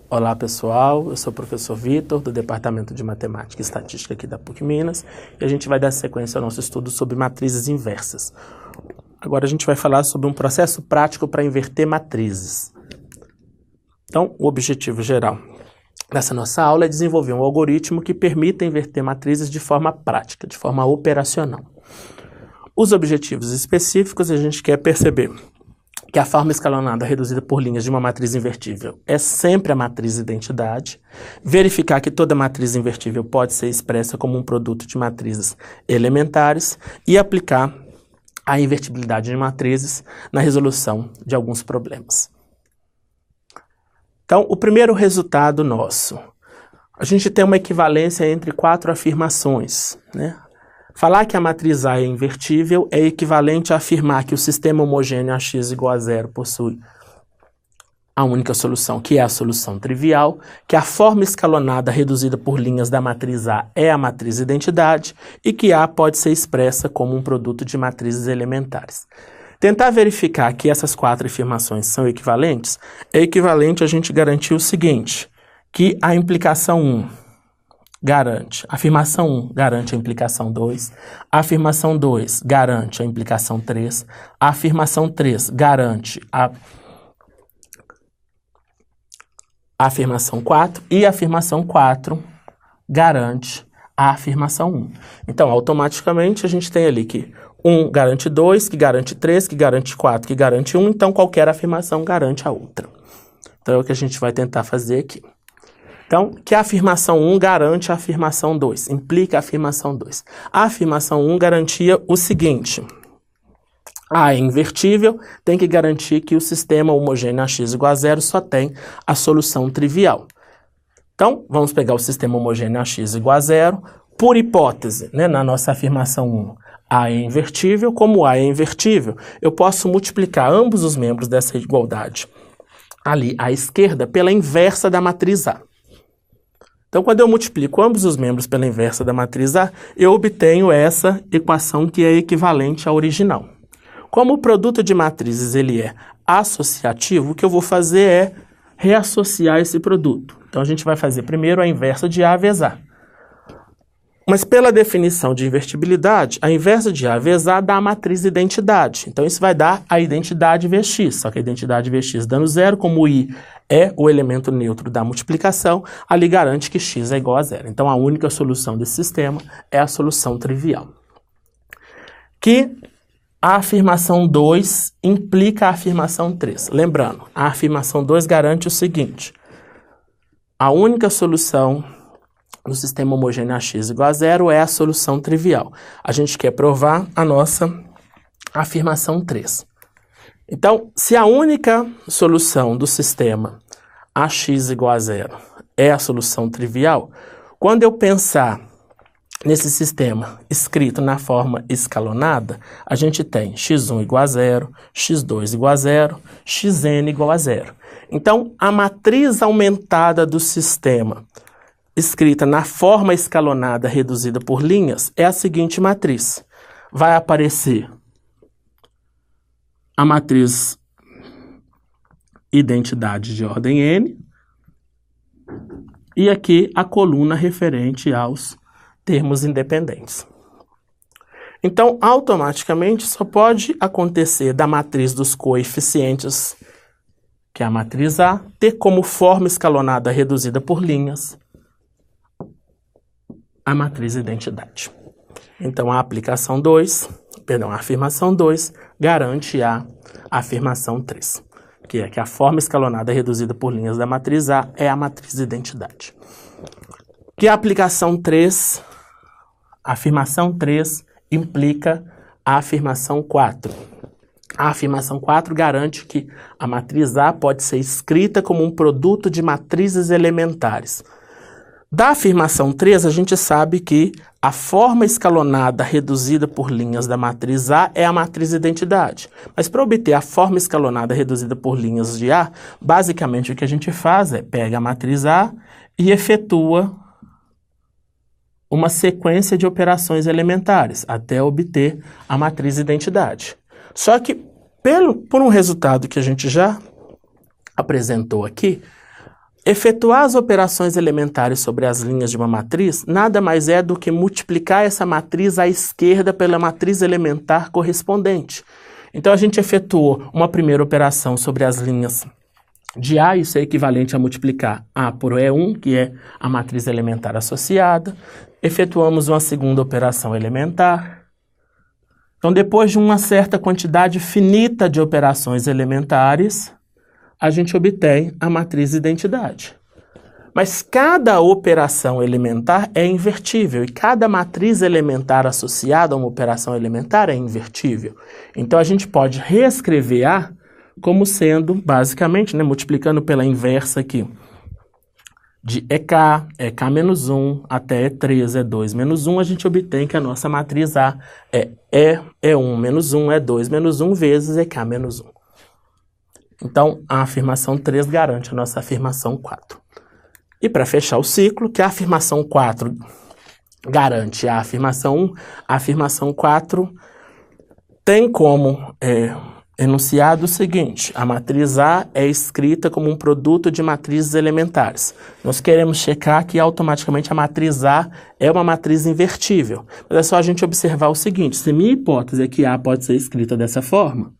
Olá pessoal, eu sou o professor Vitor, do Departamento de Matemática e Estatística aqui da PUC Minas, e a gente vai dar sequência ao nosso estudo sobre matrizes inversas. Agora a gente vai falar sobre um processo prático para inverter matrizes. Então, o objetivo geral dessa nossa aula é desenvolver um algoritmo que permita inverter matrizes de forma prática, de forma operacional. Os objetivos específicos a gente quer perceber que a forma escalonada reduzida por linhas de uma matriz invertível é sempre a matriz identidade, verificar que toda matriz invertível pode ser expressa como um produto de matrizes elementares e aplicar a invertibilidade de matrizes na resolução de alguns problemas. Então, o primeiro resultado nosso, a gente tem uma equivalência entre 4 afirmações, né? Falar que a matriz A é invertível é equivalente a afirmar que o sistema homogêneo AX igual a zero possui a única solução, que é a solução trivial, que a forma escalonada reduzida por linhas da matriz A é a matriz identidade e que A pode ser expressa como um produto de matrizes elementares. Tentar verificar que essas 4 afirmações são equivalentes é equivalente a gente garantir o seguinte, que a implicação 1 garante, a afirmação 1 garante a implicação 2, a afirmação 2 garante a implicação 3, a afirmação 3 garante a afirmação 4 e a afirmação 4 garante a afirmação 1. Então, automaticamente, a gente tem ali que 1 garante 2, que garante 3, que garante 4, que garante 1, então qualquer afirmação garante a outra. Então, é o que a gente vai tentar fazer aqui. Então, que a afirmação 1 garante a afirmação 2, implica a afirmação 2. A afirmação 1 garantia o seguinte, A é invertível, tem que garantir que o sistema homogêneo AX igual a zero só tem a solução trivial. Então, vamos pegar o sistema homogêneo AX igual a zero, por hipótese, né, na nossa afirmação 1, A é invertível, como A é invertível, eu posso multiplicar ambos os membros dessa igualdade ali à esquerda pela inversa da matriz A. Então, quando eu multiplico ambos os membros pela inversa da matriz A, eu obtenho essa equação que é equivalente à original. Como o produto de matrizes ele é associativo, o que eu vou fazer é reassociar esse produto. Então, a gente vai fazer primeiro a inversa de A vezes A. Mas pela definição de invertibilidade, a inversa de A vezes A dá a matriz identidade. Então, isso vai dar a identidade Vx, só que a identidade Vx dando zero, como o I é o elemento neutro da multiplicação, ali garante que x é igual a zero. Então, a única solução desse sistema é a solução trivial. Que a afirmação 2 implica a afirmação 3. Lembrando, a afirmação 2 garante o seguinte, a única solução no sistema homogêneo AX igual a zero é a solução trivial. A gente quer provar a nossa afirmação 3. Então, se a única solução do sistema AX igual a zero é a solução trivial, quando eu pensar nesse sistema escrito na forma escalonada, a gente tem x1 igual a zero, x2 igual a zero, xn igual a zero. Então, a matriz aumentada do sistema escrita na forma escalonada reduzida por linhas é a seguinte matriz. Vai aparecer a matriz identidade de ordem n e aqui a coluna referente aos termos independentes. Então, automaticamente, só pode acontecer da matriz dos coeficientes, que é a matriz A, ter como forma escalonada reduzida por linhas a matriz identidade. Então, a afirmação 2 garante a afirmação 3, que é que a forma escalonada reduzida por linhas da matriz A é a matriz identidade. Que a aplicação 3, a afirmação 3 implica a afirmação 4. A afirmação 4 garante que a matriz A pode ser escrita como um produto de matrizes elementares. Da afirmação 3, a gente sabe que a forma escalonada reduzida por linhas da matriz A é a matriz identidade. Mas para obter a forma escalonada reduzida por linhas de A, basicamente o que a gente faz é pega a matriz A e efetua uma sequência de operações elementares até obter a matriz identidade. Só que, por um resultado que a gente já apresentou aqui, efetuar as operações elementares sobre as linhas de uma matriz nada mais é do que multiplicar essa matriz à esquerda pela matriz elementar correspondente. Então, a gente efetuou uma primeira operação sobre as linhas de A, isso é equivalente a multiplicar A por E1, que é a matriz elementar associada. Efetuamos uma segunda operação elementar. Então, depois de uma certa quantidade finita de operações elementares, a gente obtém a matriz identidade. Mas cada operação elementar é invertível e cada matriz elementar associada a uma operação elementar é invertível. Então, a gente pode reescrever A como sendo, basicamente, multiplicando pela inversa aqui, de EK menos 1 até E3, E2 menos 1, a gente obtém que a nossa matriz A é E1 menos 1, E2 menos 1 vezes EK menos 1. Então, a afirmação 3 garante a nossa afirmação 4. E para fechar o ciclo, que a afirmação 4 garante a afirmação 1, a afirmação 4 tem como enunciado o seguinte: a matriz A é escrita como um produto de matrizes elementares. Nós queremos checar que automaticamente a matriz A é uma matriz invertível. Mas é só a gente observar o seguinte: se minha hipótese é que A pode ser escrita dessa forma,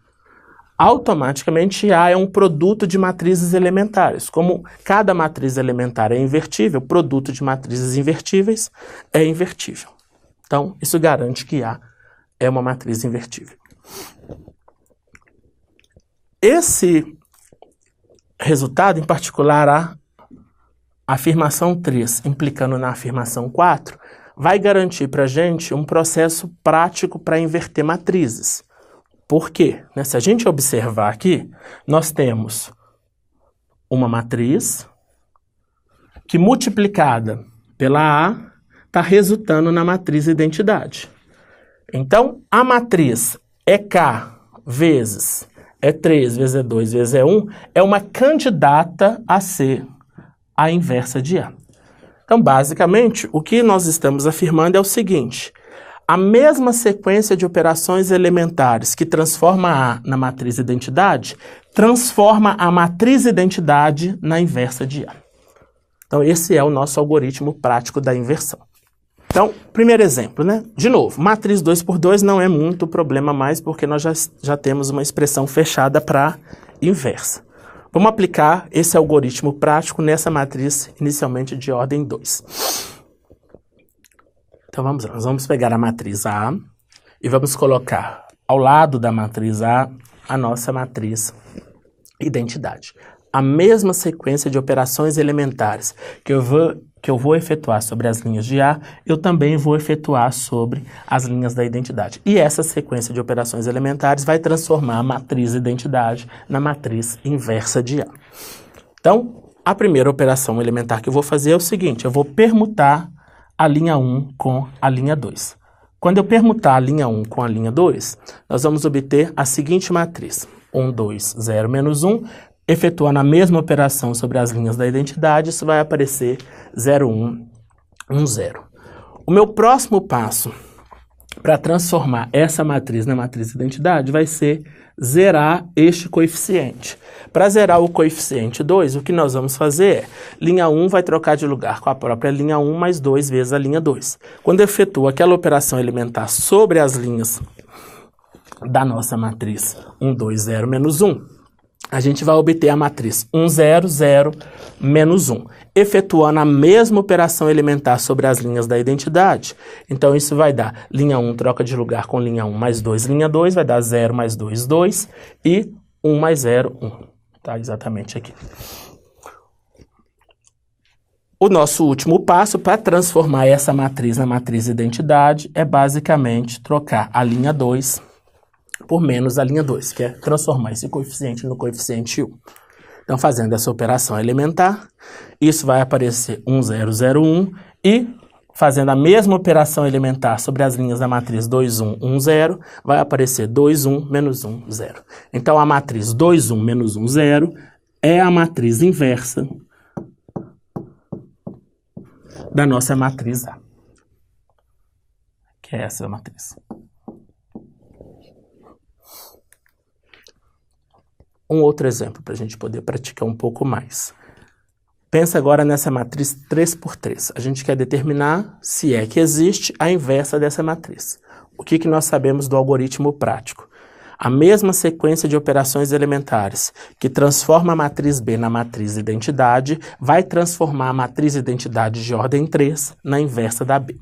automaticamente A é um produto de matrizes elementares. Como cada matriz elementar é invertível, o produto de matrizes invertíveis é invertível. Então, isso garante que A é uma matriz invertível. Esse resultado, em particular a afirmação 3, implicando na afirmação 4, vai garantir para a gente um processo prático para inverter matrizes. Por quê? Se a gente observar aqui, nós temos uma matriz que, multiplicada pela A, está resultando na matriz identidade. Então, a matriz EK vezes E3 vezes E2 vezes E1 é uma candidata a ser a inversa de A. Então, basicamente, o que nós estamos afirmando é o seguinte: a mesma sequência de operações elementares que transforma A na matriz identidade, transforma a matriz identidade na inversa de A. Então, esse é o nosso algoritmo prático da inversão. Então, primeiro exemplo, De novo, matriz 2 por 2 não é muito problema mais, porque nós já temos uma expressão fechada para inversa. Vamos aplicar esse algoritmo prático nessa matriz inicialmente de ordem 2. Então, vamos lá. Nós vamos pegar a matriz A e vamos colocar ao lado da matriz A a nossa matriz identidade. A mesma sequência de operações elementares que eu vou efetuar sobre as linhas de A, eu também vou efetuar sobre as linhas da identidade. E essa sequência de operações elementares vai transformar a matriz identidade na matriz inversa de A. Então, a primeira operação elementar que eu vou fazer é o seguinte: eu vou permutar a linha 1 com a linha 2. Quando eu permutar a linha 1 com a linha 2, nós vamos obter a seguinte matriz: 1, 2, 0, menos 1. Efetuando a mesma operação sobre as linhas da identidade, isso vai aparecer 0, 1, 1, 0. O meu próximo passo para transformar essa matriz na matriz identidade vai ser zerar este coeficiente. Para zerar o coeficiente 2, o que nós vamos fazer é, linha 1 vai trocar de lugar com a própria linha 1 mais 2 vezes a linha 2. Quando eu efetuo aquela operação elementar sobre as linhas da nossa matriz 1, 2, 0, menos 1, a gente vai obter a matriz 1, 0, 0, menos 1, efetuando a mesma operação elementar sobre as linhas da identidade. Então, isso vai dar linha 1 troca de lugar com linha 1 mais 2, linha 2, vai dar 0 mais 2, 2, e 1 mais 0, 1. Tá exatamente aqui. O nosso último passo para transformar essa matriz na matriz identidade é basicamente trocar a linha 2 por menos a linha 2, que é transformar esse coeficiente no coeficiente 1. Então, fazendo essa operação elementar, isso vai aparecer 1, 0, 0, 1, e fazendo a mesma operação elementar sobre as linhas da matriz 2, 1, 1, 0, vai aparecer 2, 1, menos 1, 0. Então, a matriz 2, 1, menos 1, 0 é a matriz inversa da nossa matriz A, que é essa matriz. Um outro exemplo para a gente poder praticar um pouco mais. Pensa agora nessa matriz 3 por 3. A gente quer determinar se é que existe a inversa dessa matriz. O que nós sabemos do algoritmo prático? A mesma sequência de operações elementares que transforma a matriz B na matriz identidade vai transformar a matriz identidade de ordem 3 na inversa da B.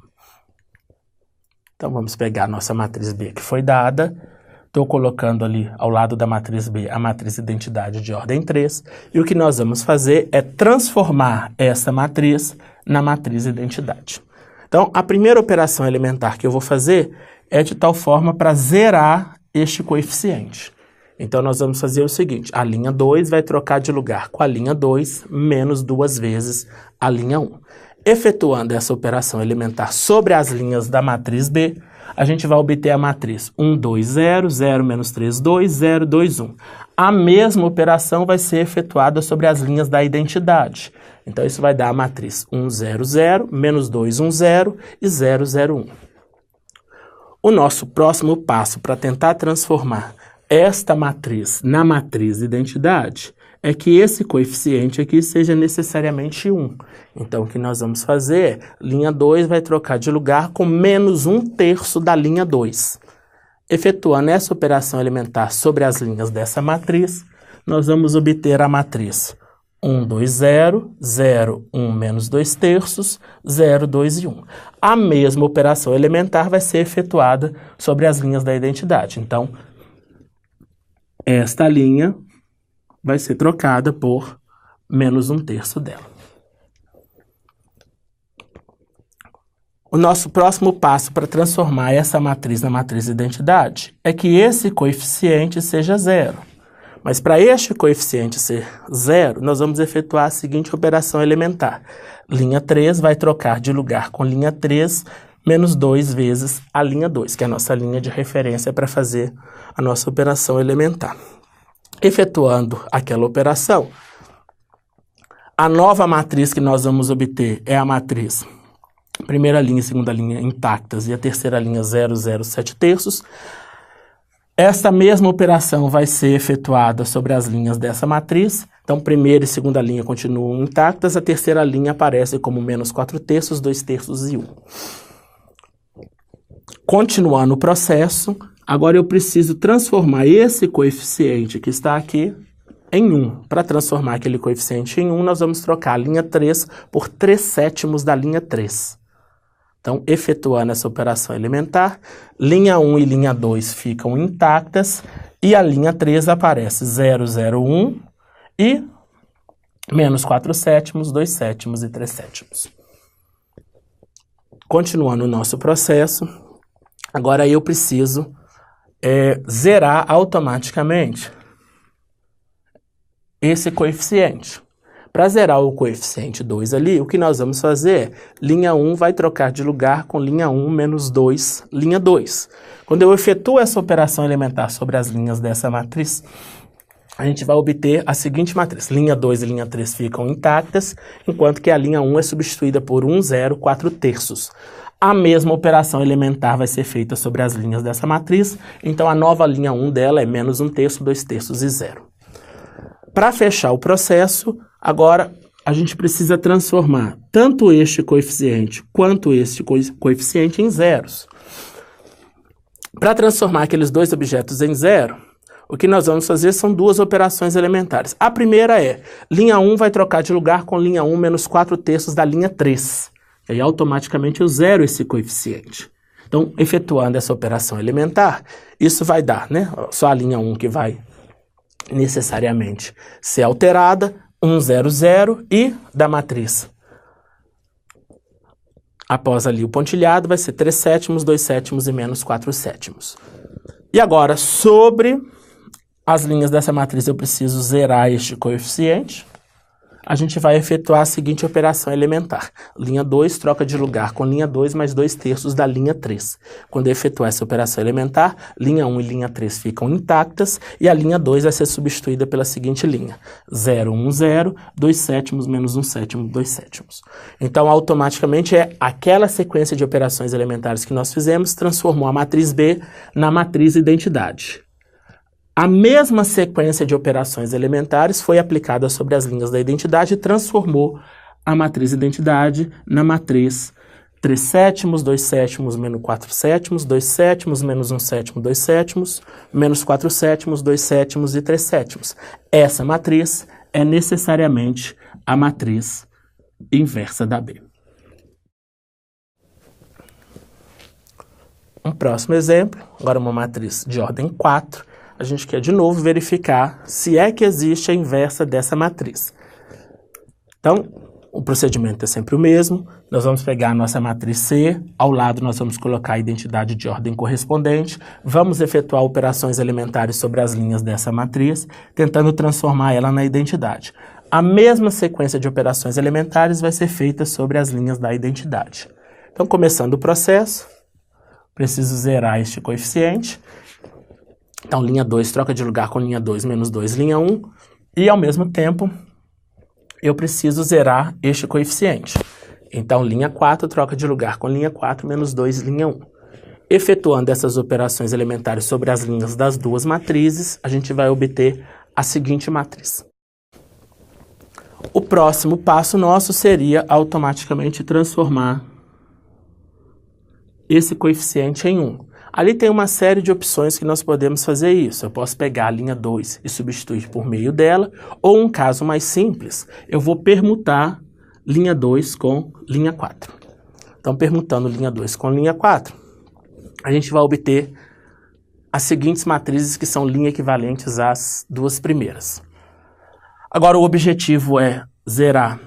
Então vamos pegar a nossa matriz B que foi dada. Estou colocando ali ao lado da matriz B a matriz identidade de ordem 3. E o que nós vamos fazer é transformar essa matriz na matriz identidade. Então, a primeira operação elementar que eu vou fazer é de tal forma para zerar este coeficiente. Então, nós vamos fazer o seguinte. A linha 2 vai trocar de lugar com a linha 2 menos 2 vezes a linha 1. Efetuando essa operação elementar sobre as linhas da matriz B, a gente vai obter a matriz 1, 2, 0, 0 menos 3, 2, 0, 2, 1. A mesma operação vai ser efetuada sobre as linhas da identidade. Então, isso vai dar a matriz 1, 0, 0, menos 2, 1, 0 e 0, 0, 1. O nosso próximo passo para tentar transformar esta matriz na matriz identidade é que esse coeficiente aqui seja necessariamente 1. Então, o que nós vamos fazer? Linha 2 vai trocar de lugar com menos 1/3 da linha 2. Efetuando essa operação elementar sobre as linhas dessa matriz, nós vamos obter a matriz 1, 2, 0, 0, 1 menos 2/3, 0, 2 e 1. A mesma operação elementar vai ser efetuada sobre as linhas da identidade. Então, esta linha vai ser trocada por menos 1/3 dela. O nosso próximo passo para transformar essa matriz na matriz identidade é que esse coeficiente seja 0. Mas para este coeficiente ser 0, nós vamos efetuar a seguinte operação elementar. Linha 3 vai trocar de lugar com linha 3 menos 2 vezes a linha 2, que é a nossa linha de referência para fazer a nossa operação elementar. Efetuando aquela operação, a nova matriz que nós vamos obter é a matriz primeira linha e segunda linha intactas e a terceira linha 0, 0, 7/3. Esta mesma operação vai ser efetuada sobre as linhas dessa matriz. Então, primeira e segunda linha continuam intactas, a terceira linha aparece como menos 4/3, 2/3 e 1. Continuando o processo, agora eu preciso transformar esse coeficiente que está aqui em 1. Para transformar aquele coeficiente em 1, nós vamos trocar a linha 3 por 3/7 da linha 3. Então, efetuando essa operação elementar, linha 1 e linha 2 ficam intactas e a linha 3 aparece 0, 0, 1 e menos 4/7, 2/7 e 3/7. Continuando o nosso processo, agora eu preciso zerar automaticamente esse coeficiente. Para zerar o coeficiente 2 ali, o que nós vamos fazer? Linha 1 vai trocar de lugar com linha 1 menos 2, linha 2. Quando eu efetuo essa operação elementar sobre as linhas dessa matriz, a gente vai obter a seguinte matriz. Linha 2 e linha 3 ficam intactas, enquanto que a linha 1 é substituída por 1, 0, 4/3. A mesma operação elementar vai ser feita sobre as linhas dessa matriz, então a nova linha 1 dela é menos 1/3, 2/3 e 0. Para fechar o processo, agora a gente precisa transformar tanto este coeficiente quanto este coeficiente em zeros. Para transformar aqueles dois objetos em zero, o que nós vamos fazer são duas operações elementares. A primeira é, linha 1 vai trocar de lugar com linha 1 menos 4/3 da linha 3. E aí automaticamente eu zero esse coeficiente. Então, efetuando essa operação elementar, isso vai dar, né? Só a linha 1 que vai necessariamente ser alterada, 1, 0, 0 e da matriz. Após ali o pontilhado, vai ser 3/7, 2/7 e menos 4/7. E agora, sobre as linhas dessa matriz, eu preciso zerar este coeficiente. A gente vai efetuar a seguinte operação elementar. Linha 2 troca de lugar com linha 2 mais 2/3 da linha 3. Quando eu efetuar essa operação elementar, linha 1 e linha 3 ficam intactas e a linha 2 vai ser substituída pela seguinte linha. 0, 1, 0, 2/7 menos 1/7, 2/7. Então, automaticamente, aquela sequência de operações elementares que nós fizemos transformou a matriz B na matriz identidade. A mesma sequência de operações elementares foi aplicada sobre as linhas da identidade e transformou a matriz identidade na matriz 3 sétimos, 2 sétimos, menos 4 sétimos, 2 sétimos, menos 1 sétimo, 2 sétimos, menos 4 sétimos, 2 sétimos e 3 sétimos. Essa matriz é necessariamente a matriz inversa da B. Um próximo exemplo, agora uma matriz de ordem 4. A gente quer de novo verificar se é que existe a inversa dessa matriz. Então, o procedimento é sempre o mesmo. Nós vamos pegar a nossa matriz C, ao lado nós vamos colocar a identidade de ordem correspondente, vamos efetuar operações elementares sobre as linhas dessa matriz, tentando transformar ela na identidade. A mesma sequência de operações elementares vai ser feita sobre as linhas da identidade. Então, começando o processo, preciso zerar este coeficiente. Então, linha 2 troca de lugar com linha 2 menos 2, linha 1. E, ao mesmo tempo, eu preciso zerar este coeficiente. Então, linha 4 troca de lugar com linha 4 menos 2, linha 1. Efetuando essas operações elementares sobre as linhas das duas matrizes, a gente vai obter a seguinte matriz. O próximo passo nosso seria automaticamente transformar esse coeficiente em 1. Ali tem uma série de opções que nós podemos fazer isso. Eu posso pegar a linha 2 e substituir por meio dela, ou um caso mais simples, eu vou permutar linha 2 com linha 4. Então, permutando linha 2 com linha 4, a gente vai obter as seguintes matrizes que são linha equivalentes às duas primeiras. Agora, o objetivo é zerar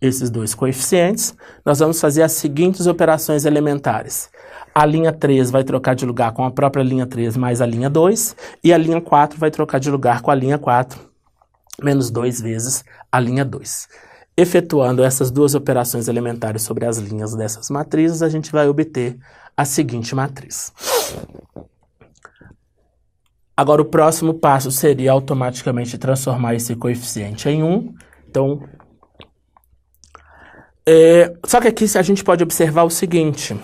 esses dois coeficientes. Nós vamos fazer as seguintes operações elementares. A linha 3 vai trocar de lugar com a própria linha 3 mais a linha 2, e a linha 4 vai trocar de lugar com a linha 4 menos 2 vezes a linha 2. Efetuando essas duas operações elementares sobre as linhas dessas matrizes, a gente vai obter a seguinte matriz. Agora, o próximo passo seria automaticamente transformar esse coeficiente em 1. Então, só que aqui a gente pode observar o seguinte.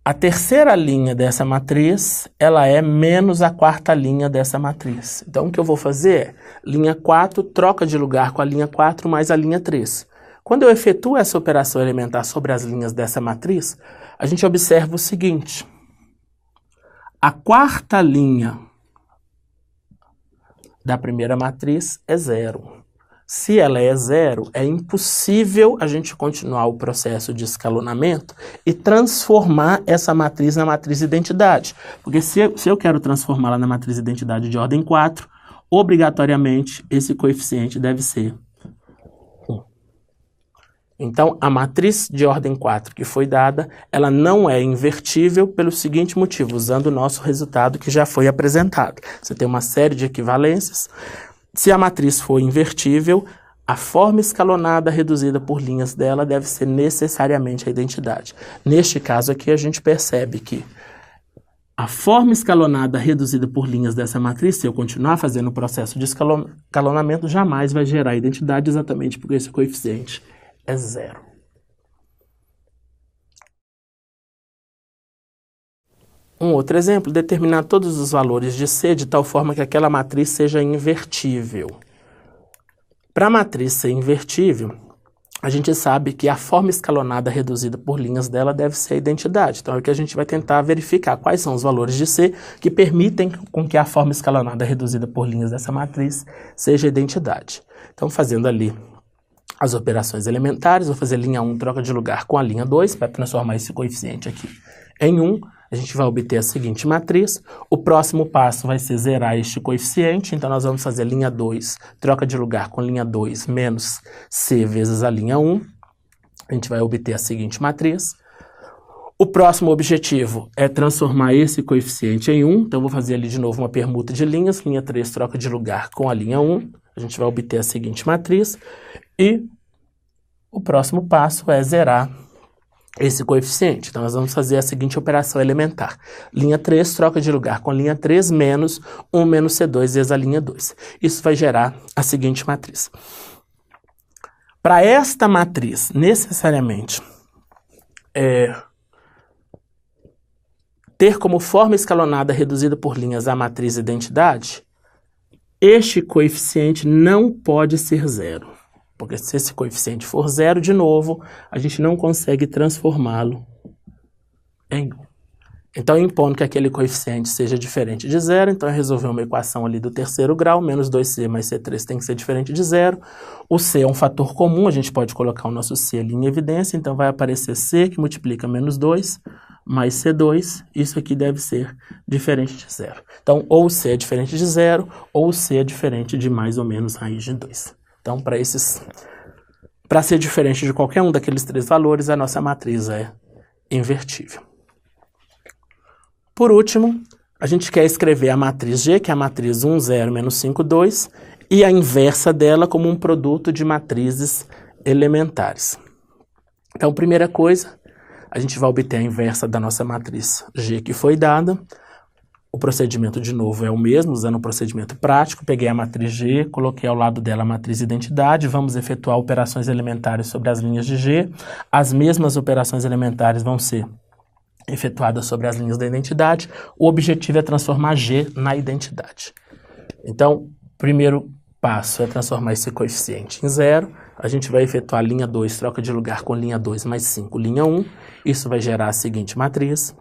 A terceira linha dessa matriz, ela é menos a quarta linha dessa matriz. Então, o que eu vou fazer é, linha 4 troca de lugar com a linha 4 mais a linha 3. Quando eu efetuo essa operação elementar sobre as linhas dessa matriz, a gente observa o seguinte. A quarta linha da primeira matriz é 0. Se ela é 0, é impossível a gente continuar o processo de escalonamento e transformar essa matriz na matriz identidade. Porque se eu quero transformá-la na matriz identidade de ordem 4, obrigatoriamente esse coeficiente deve ser 1. Então, a matriz de ordem 4 que foi dada, ela não é invertível pelo seguinte motivo, usando o nosso resultado que já foi apresentado. Você tem uma série de equivalências. Se a matriz for invertível, a forma escalonada reduzida por linhas dela deve ser necessariamente a identidade. Neste caso aqui, a gente percebe que a forma escalonada reduzida por linhas dessa matriz, se eu continuar fazendo o processo de escalonamento, jamais vai gerar identidade, exatamente porque esse coeficiente é 0. Um outro exemplo, determinar todos os valores de C de tal forma que aquela matriz seja invertível. Para a matriz ser invertível, a gente sabe que a forma escalonada reduzida por linhas dela deve ser a identidade. Então, é o que a gente vai tentar verificar quais são os valores de C que permitem com que a forma escalonada reduzida por linhas dessa matriz seja a identidade. Então, fazendo ali as operações elementares, vou fazer linha 1 troca de lugar com a linha 2, para transformar esse coeficiente aqui em 1. A gente vai obter a seguinte matriz. O próximo passo vai ser zerar este coeficiente. Então, nós vamos fazer linha 2, troca de lugar com linha 2 menos C vezes a linha 1. A gente vai obter a seguinte matriz. O próximo objetivo é transformar esse coeficiente em 1. Então, eu vou fazer ali de novo uma permuta de linhas. Linha 3 troca de lugar com a linha 1. A gente vai obter a seguinte matriz. E o próximo passo é zerar esse coeficiente. Então, nós vamos fazer a seguinte operação elementar. Linha 3 troca de lugar com linha 3 menos 1 menos C2 vezes a linha 2. Isso vai gerar a seguinte matriz. Para esta matriz, necessariamente, ter como forma escalonada reduzida por linhas a matriz identidade, este coeficiente não pode ser zero. Porque se esse coeficiente for zero, de novo, a gente não consegue transformá-lo em 1. Então, impondo que aquele coeficiente seja diferente de zero, então é resolver uma equação ali do terceiro grau, menos 2c mais c3 tem que ser diferente de zero. O c é um fator comum, a gente pode colocar o nosso c ali em evidência, então vai aparecer c que multiplica menos 2 mais C2, isso aqui deve ser diferente de zero. Então, ou c é diferente de zero, ou c é diferente de mais ou menos raiz de 2. Então, para ser diferente de qualquer um daqueles 3 valores, a nossa matriz é invertível. Por último, a gente quer escrever a matriz G, que é a matriz 1, 0, menos 5, 2, e a inversa dela como um produto de matrizes elementares. Então, primeira coisa, a gente vai obter a inversa da nossa matriz G que foi dada. O procedimento, de novo, é o mesmo, usando o procedimento prático. Peguei a matriz G, coloquei ao lado dela a matriz identidade, vamos efetuar operações elementares sobre as linhas de G. As mesmas operações elementares vão ser efetuadas sobre as linhas da identidade. O objetivo é transformar G na identidade. Então, primeiro passo é transformar esse coeficiente em zero. A gente vai efetuar linha 2, troca de lugar com linha 2 mais 5, linha 1. Isso vai gerar a seguinte matriz.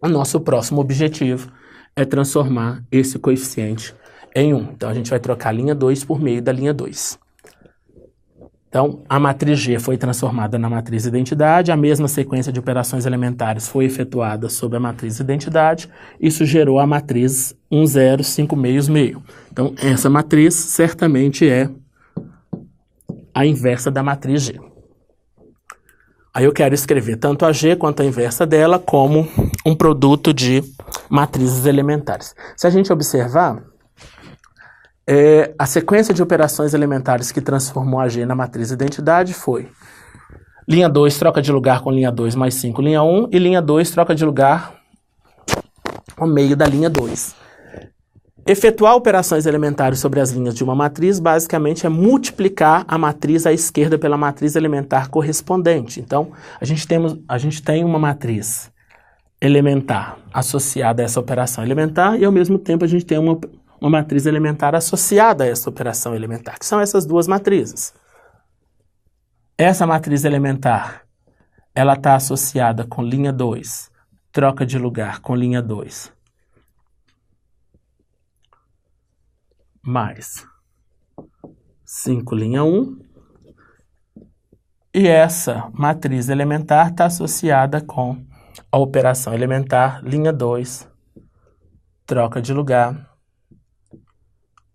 O nosso próximo objetivo é transformar esse coeficiente em 1. Então, a gente vai trocar a linha 2 por meio da linha 2. Então, a matriz G foi transformada na matriz identidade, a mesma sequência de operações elementares foi efetuada sobre a matriz identidade, isso gerou a matriz 1, 0, 5 meios, meio. Então, essa matriz certamente é a inversa da matriz G. Aí eu quero escrever tanto a G quanto a inversa dela como um produto de matrizes elementares. Se a gente observar, a sequência de operações elementares que transformou a G na matriz identidade foi linha 2 troca de lugar com linha 2 mais 5, linha 1, e linha 2 troca de lugar com meio da linha 2. Efetuar operações elementares sobre as linhas de uma matriz, basicamente, é multiplicar a matriz à esquerda pela matriz elementar correspondente. Então, a gente tem uma matriz elementar associada a essa operação elementar e, ao mesmo tempo, a gente tem uma matriz elementar associada a essa operação elementar, que são essas duas matrizes. Essa matriz elementar, ela está associada com linha 2, troca de lugar com linha 2, mais 5, linha 1, e essa matriz elementar está associada com a operação elementar linha 2, troca de lugar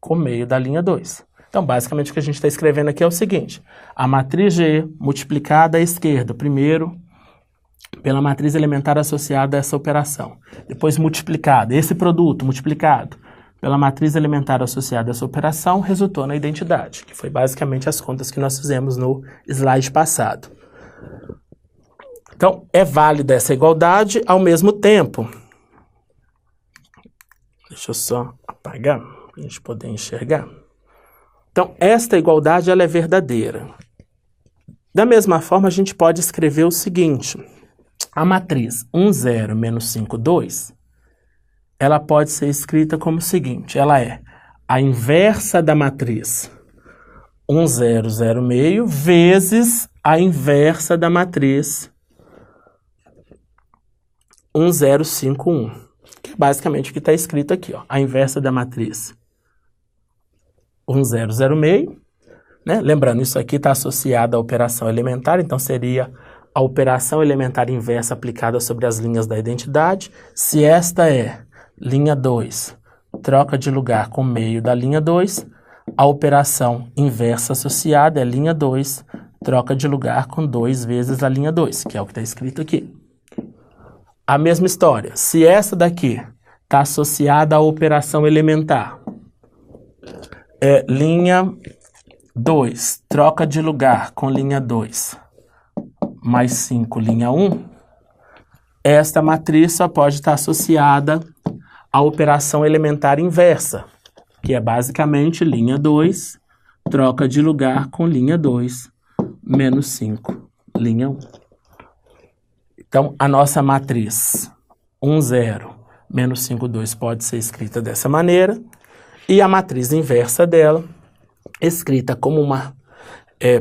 com meio da linha 2. Então, basicamente, o que a gente está escrevendo aqui é o seguinte: a matriz G multiplicada à esquerda, primeiro, pela matriz elementar associada a essa operação. Depois multiplicada, esse produto multiplicado pela matriz elementar associada a essa operação, resultou na identidade, que foi basicamente as contas que nós fizemos no slide passado. Então, é válida essa igualdade ao mesmo tempo. Deixa eu só apagar para a gente poder enxergar. Então, esta igualdade ela é verdadeira. Da mesma forma, a gente pode escrever o seguinte: a matriz 1, 0 menos 5, 2, ela pode ser escrita como o seguinte: ela é a inversa da matriz 1, 0, 0 meio vezes a inversa da matriz 1, 0, 5, 1. Que é basicamente o que está escrito aqui, ó. A inversa da matriz 1, 0, 0 meio, né? Lembrando, isso aqui está associado à operação elementar, então seria a operação elementar inversa aplicada sobre as linhas da identidade. Se esta é linha 2, troca de lugar com meio da linha 2, a operação inversa associada é linha 2, troca de lugar com 2 vezes a linha 2, que é o que está escrito aqui. A mesma história, se essa daqui está associada à operação elementar, é linha 2, troca de lugar com linha 2, mais 5, linha 1, esta matriz só pode estar associada à operação elementar inversa, que é basicamente linha 2, troca de lugar com linha 2, menos 5, linha 1. Então, a nossa matriz 1, 0, menos 5, 2 pode ser escrita dessa maneira. E a matriz inversa dela, escrita como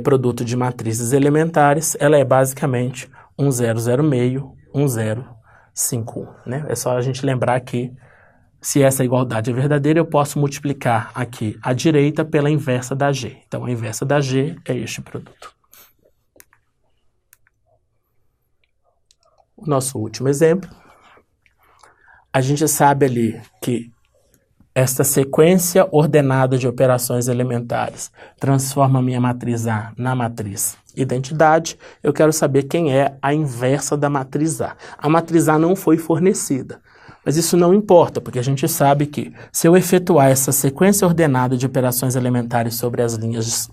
produto de matrizes elementares, ela é basicamente 1, 0, 0 meio, 1, 0, 5, 1, né? É só a gente lembrar que se essa igualdade é verdadeira, eu posso multiplicar aqui a direita pela inversa da G. Então, a inversa da G é este produto. O nosso último exemplo. A gente sabe ali que esta sequência ordenada de operações elementares transforma a minha matriz A na matriz identidade. Eu quero saber quem é a inversa da matriz A. A matriz A não foi fornecida. Mas isso não importa, porque a gente sabe que se eu efetuar essa sequência ordenada de operações elementares sobre as linhas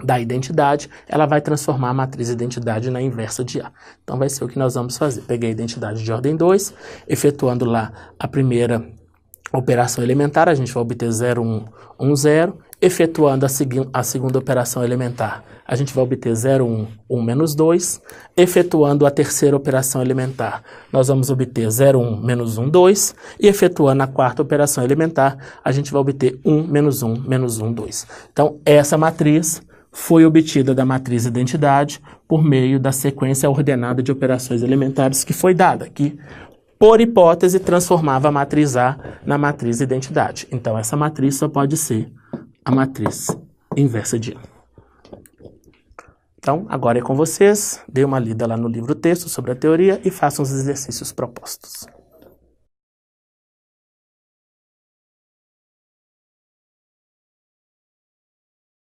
da identidade, ela vai transformar a matriz identidade na inversa de A. Então vai ser o que nós vamos fazer. Peguei a identidade de ordem 2, efetuando lá a primeira operação elementar, a gente vai obter 0, 1, 1, 0. Efetuando a segunda operação elementar, a gente vai obter 0, 1, 1 menos 2. Efetuando a terceira operação elementar, nós vamos obter 0, 1 menos 1, 2. E efetuando a quarta operação elementar, a gente vai obter 1 menos 1 menos 1, 2. Então, essa matriz foi obtida da matriz identidade por meio da sequência ordenada de operações elementares que foi dada, que, por hipótese, transformava a matriz A na matriz identidade. Então, essa matriz só pode ser a matriz inversa de A. Então, agora é com vocês. Dê uma lida lá no livro texto sobre a teoria e façam os exercícios propostos.